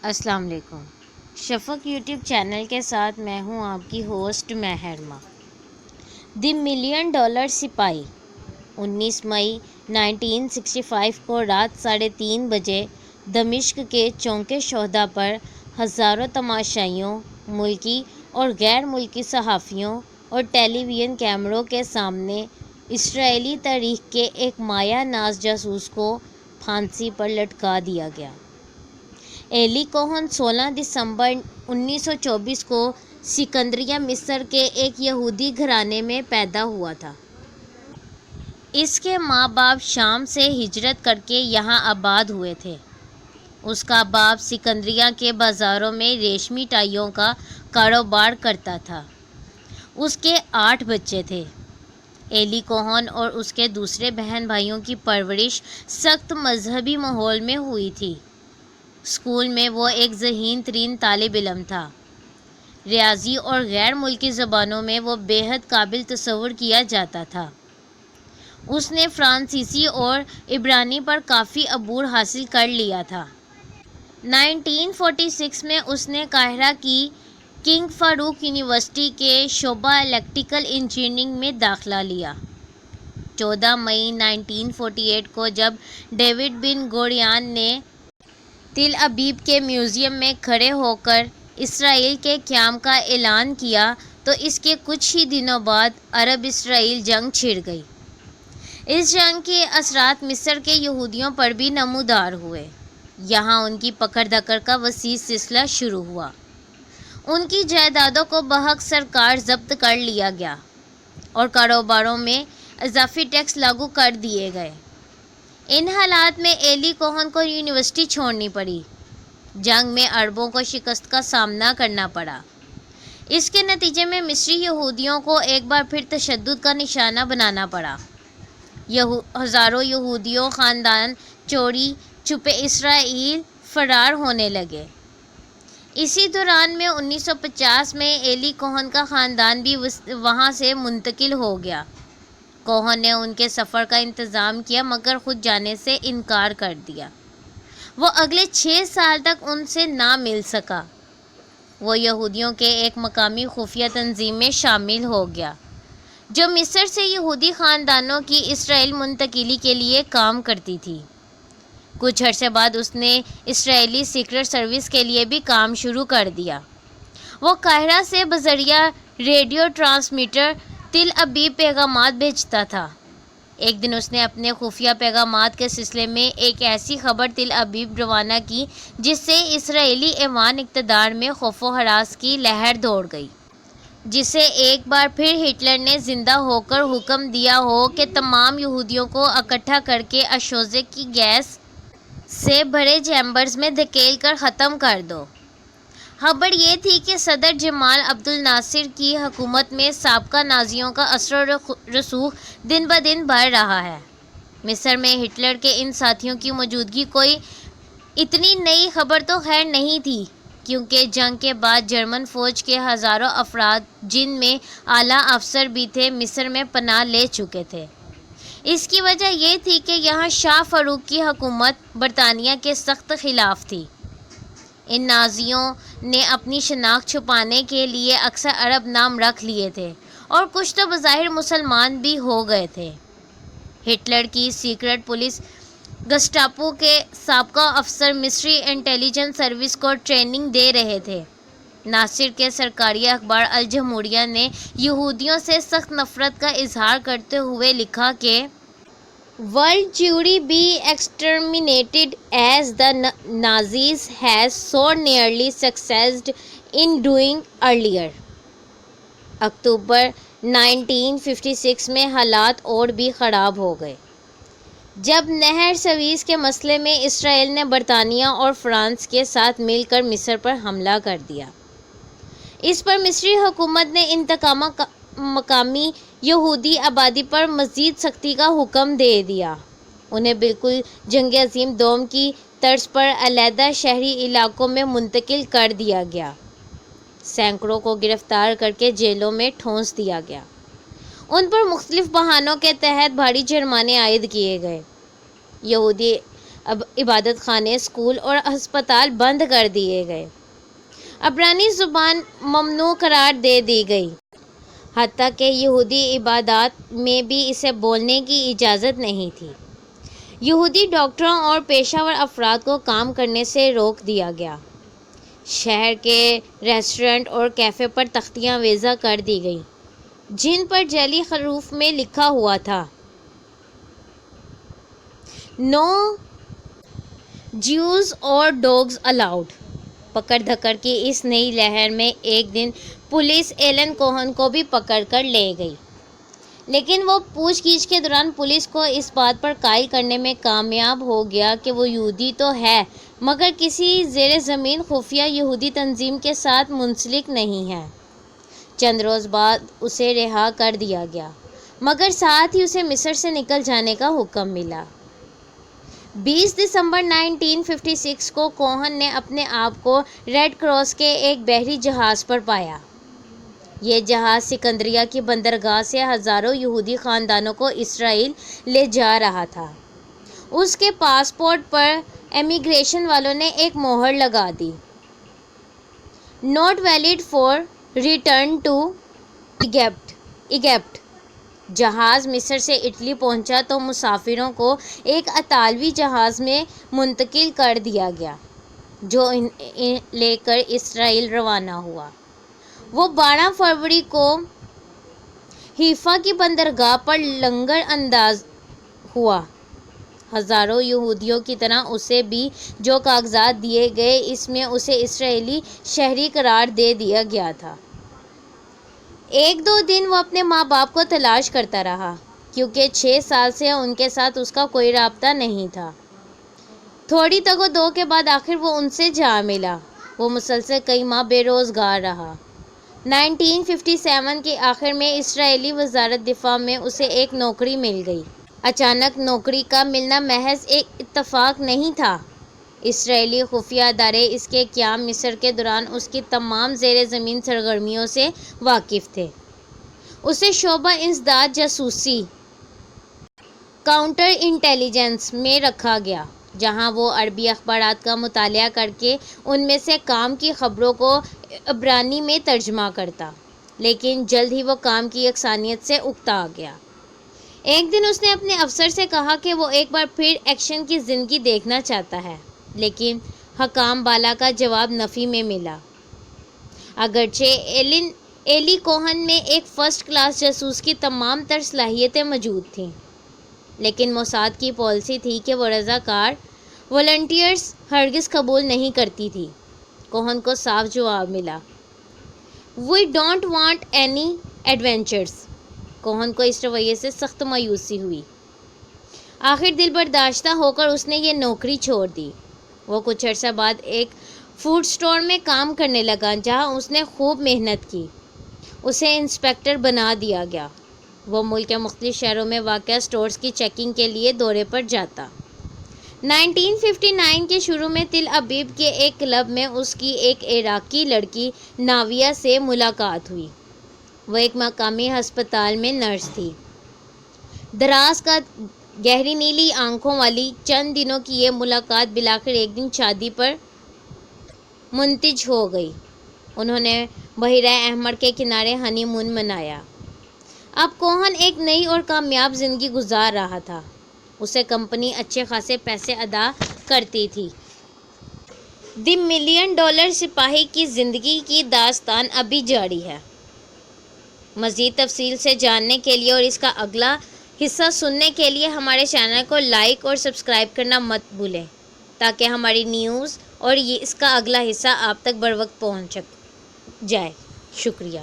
السلام علیکم۔ شفق YouTube channel کے ساتھ میں ہوں آپ کی ہوسٹ محرمہ۔ دی ملین ڈالر سپاہی 19 مئی 1965 کو رات 3:30 بجے دمشق کے چوک شہداء پر ہزاروں تماشائیوں، ملکی اور غیر ملکی صحافیوں اور ٹیلی ویژن کیمروں کے سامنے اسرائیلی تاریخ کے ایک مایہ ناز جاسوس کو پھانسی پر لٹکا دیا گیا۔ ایلی کوہن 16 دسمبر 1924 کو سکندریہ مصر کے ایک یہودی گھرانے میں پیدا ہوا تھا۔ اس کے ماں باپ شام سے ہجرت کر کے یہاں آباد ہوئے تھے۔ اس کا باپ سکندریہ کے بازاروں میں ریشمی ٹائیوں کا کاروبار کرتا تھا۔ اس کے 8 بچے تھے۔ ایلی کوہن اور اس کے دوسرے بہن بھائیوں کی پرورش سخت مذہبی ماحول میں ہوئی تھی۔ اسکول میں وہ ایک ذہین ترین طالب علم تھا۔ ریاضی اور غیر ملکی زبانوں میں وہ بے حد قابل تصور کیا جاتا تھا۔ اس نے فرانسیسی اور عبرانی پر کافی عبور حاصل کر لیا تھا۔ 1946 میں اس نے قاہرہ کی کنگ فاروق یونیورسٹی کے شعبہ الیکٹریکل انجینئرنگ میں داخلہ لیا۔ 14 مئی 1948 کو جب ڈیوڈ بن گوریون نے تل ابیب کے میوزیم میں کھڑے ہو کر اسرائیل کے قیام کا اعلان کیا تو اس کے کچھ ہی دنوں بعد عرب اسرائیل جنگ چھڑ گئی۔ اس جنگ کے اثرات مصر کے یہودیوں پر بھی نمودار ہوئے۔ یہاں ان کی پکڑ دکڑ کا وسیع سلسلہ شروع ہوا۔ ان کی جائیدادوں کو بحق سرکار ضبط کر لیا گیا اور کاروباروں میں اضافی ٹیکس لاگو کر دیے گئے۔ ان حالات میں ایلی کوہن کو یونیورسٹی چھوڑنی پڑی۔ جنگ میں عربوں کو شکست کا سامنا کرنا پڑا۔ اس کے نتیجے میں مصری یہودیوں کو ایک بار پھر تشدد کا نشانہ بننا پڑا۔ ہزاروں یہودیوں خاندان چوری چھپے اسرائیل فرار ہونے لگے۔ اسی دوران میں 1950 میں ایلی کوہن کا خاندان بھی وہاں سے منتقل ہو گیا۔ کوہن نے ان کے سفر کا انتظام کیا مگر خود جانے سے انکار کر دیا۔ وہ اگلے 6 سال تک ان سے نہ مل سکا۔ وہ یہودیوں کے ایک مقامی خفیہ تنظیم میں شامل ہو گیا جو مصر سے یہودی خاندانوں کی اسرائیل منتقلی کے لیے کام کرتی تھی۔ کچھ عرصے بعد اس نے اسرائیلی سیکرٹ سروس کے لیے بھی کام شروع کر دیا۔ وہ قاہرہ سے بذریعہ ریڈیو ٹرانسمیٹر تل ابیب پیغامات بھیجتا تھا۔ ایک دن اس نے اپنے خفیہ پیغامات کے سلسلے میں ایک ایسی خبر تل ابیب روانہ کی جس سے اسرائیلی ایوان اقتدار میں خوف و ہراس کی لہر دوڑ گئی، جسے ایک بار پھر ہٹلر نے زندہ ہو کر حکم دیا ہو کہ تمام یہودیوں کو اکٹھا کر کے اشوزے کی گیس سے بھرے چیمبرز میں دھکیل کر ختم کر دو۔ خبر یہ تھی کہ صدر جمال عبد الناصر کی حکومت میں سابقہ نازیوں کا اثر و رسوخ دن بدن بڑھ رہا ہے۔ مصر میں ہٹلر کے ان ساتھیوں کی موجودگی کوئی اتنی نئی خبر تو خیر نہیں تھی، کیونکہ جنگ کے بعد جرمن فوج کے ہزاروں افراد جن میں اعلیٰ افسر بھی تھے مصر میں پناہ لے چکے تھے۔ اس کی وجہ یہ تھی کہ یہاں شاہ فاروق کی حکومت برطانیہ کے سخت خلاف تھی۔ ان نازیوں نے اپنی شناخت چھپانے کے لیے اکثر عرب نام رکھ لیے تھے اور کچھ تو بظاہر مسلمان بھی ہو گئے تھے۔ ہٹلر کی سیکرٹ پولیس گسٹاپو کے سابقہ افسر مصری انٹیلی جنس سروس کو ٹریننگ دے رہے تھے۔ ناصر کے سرکاری اخبار الجمہوریہ نے یہودیوں سے سخت نفرت کا اظہار کرتے ہوئے لکھا کہ World Jewry be exterminated as the Nazis has so nearly succeeded in doing earlier۔ اکتوبر 1956 میں حالات اور بھی خراب ہو گئے جب نہر سویز کے مسئلے میں اسرائیل نے برطانیہ اور فرانس کے ساتھ مل کر مصر پر حملہ کر دیا۔ اس پر مصری حکومت نے مقامی یہودی آبادی پر مزید سختی کا حکم دے دیا۔ انہیں بالکل جنگ عظیم دوم کی طرز پر علیحدہ شہری علاقوں میں منتقل کر دیا گیا۔ سینکڑوں کو گرفتار کر کے جیلوں میں ٹھونس دیا گیا۔ ان پر مختلف بہانوں کے تحت بھاری جرمانے عائد کیے گئے۔ یہودی عبادت خانے، اسکول اور ہسپتال بند کر دیے گئے۔ عبرانی زبان ممنوع قرار دے دی گئی، حتیٰ کہ یہودی عبادات میں بھی اسے بولنے کی اجازت نہیں تھی۔ یہودی ڈاکٹروں اور پیشہ ور افراد کو کام کرنے سے روک دیا گیا۔ شہر کے ریسٹورنٹ اور کیفے پر تختیاں وضع کر دی گئیں، جن پر جعلی حروف میں لکھا ہوا تھا "نو جیوز اور ڈاگز الاؤڈ"۔ پکڑ دھکڑ کی اس نئی لہر میں ایک دن پولیس ایلن کوہن کو بھی پکڑ کر لے گئی، لیکن وہ پوچھ گچھ کے دوران پولیس کو اس بات پر قائل کرنے میں کامیاب ہو گیا کہ وہ یہودی تو ہے مگر کسی زیر زمین خفیہ یہودی تنظیم کے ساتھ منسلک نہیں ہے۔ چند روز بعد اسے رہا کر دیا گیا، مگر ساتھ ہی اسے مصر سے نکل جانے کا حکم ملا۔ 20 دسمبر 1956 کو کوہن نے اپنے آپ کو ریڈ کراس کے ایک بحری جہاز پر پایا۔ یہ جہاز سکندریہ کی بندرگاہ سے ہزاروں یہودی خاندانوں کو اسرائیل لے جا رہا تھا۔ اس کے پاسپورٹ پر امیگریشن والوں نے ایک مہر لگا دی: "not valid for return to Egypt". جہاز مصر سے اٹلی پہنچا تو مسافروں کو ایک اطالوی جہاز میں منتقل کر دیا گیا، جو انہیں لے کر اسرائیل روانہ ہوا۔ وہ 12 فروری کو حیفا کی بندرگاہ پر لنگر انداز ہوا۔ ہزاروں یہودیوں کی طرح اسے بھی جو کاغذات دیے گئے، اس میں اسے اسرائیلی شہری قرار دے دیا گیا تھا۔ 1-2 دن وہ اپنے ماں باپ کو تلاش کرتا رہا، کیونکہ 6 سال سے ان کے ساتھ اس کا کوئی رابطہ نہیں تھا۔ تھوڑی تگ و دو کے بعد آخر وہ ان سے جا ملا۔ وہ مسلسل کئی ماہ بے روزگار رہا۔ 1957 کے آخر میں اسرائیلی وزارت دفاع میں اسے ایک نوکری مل گئی۔ اچانک نوکری کا ملنا محض ایک اتفاق نہیں تھا۔ اسرائیلی خفیہ ادارے اس کے قیام مصر کے دوران اس کی تمام زیر زمین سرگرمیوں سے واقف تھے۔ اسے شعبہ انسداد جاسوسی کاؤنٹر انٹیلیجنس میں رکھا گیا، جہاں وہ عربی اخبارات کا مطالعہ کرکے ان میں سے کام کی خبروں کو عبرانی میں ترجمہ کرتا، لیکن جلد ہی وہ کام کی یکسانیت سے اکتا گیا۔ ایک دن اس نے اپنے افسر سے کہا کہ وہ ایک بار پھر ایکشن کی زندگی دیکھنا چاہتا ہے، لیکن حکام بالا کا جواب نفی میں ملا۔ اگرچہ ایلی کوہن میں ایک فرسٹ کلاس جاسوس کی تمام تر صلاحیتیں موجود تھیں، لیکن موساد کی پالیسی تھی کہ وہ رضاکار والنٹیئرز ہرگز قبول نہیں کرتی تھی۔ کوہن کو صاف جواب ملا: "we don't want any adventures". Cohen کو اس رویے سے سخت مایوسی ہوئی۔ آخر دل برداشتہ ہو کر اس نے یہ نوکری چھوڑ دی۔ وہ کچھ عرصہ بعد ایک فوڈ اسٹور میں کام کرنے لگا، جہاں اس نے خوب محنت کی۔ اسے انسپکٹر بنا دیا گیا۔ وہ ملک کے مختلف شہروں میں واقع اسٹورز کی چیکنگ کے لیے دورے پر جاتا۔ 1959 کے شروع میں تل ابیب کے ایک کلب میں اس کی ایک عراقی لڑکی ناویہ سے ملاقات ہوئی۔ وہ ایک مقامی ہسپتال میں نرس تھی۔ دراز قد، گہری نیلی آنکھوں والی، چند دنوں کی یہ ملاقات بالآخر ایک دن شادی پر منتج ہو گئی۔ انہوں نے بحیرہ احمر کے کنارے ہنی مون منایا۔ اب کوہن ایک نئی اور کامیاب زندگی گزار رہا تھا۔ اسے کمپنی اچھے خاصے پیسے ادا کرتی تھی۔ دی ملین ڈالر سپاہی کی زندگی کی داستان ابھی جاری ہے۔ مزید تفصیل سے جاننے کے لیے اور اس کا اگلا حصہ سننے کے لیے ہمارے چینل کو لائک اور سبسکرائب کرنا مت بھولیں، تاکہ ہماری نیوز اور اس کا اگلا حصہ آپ تک بروقت پہنچ جائے۔ شکریہ۔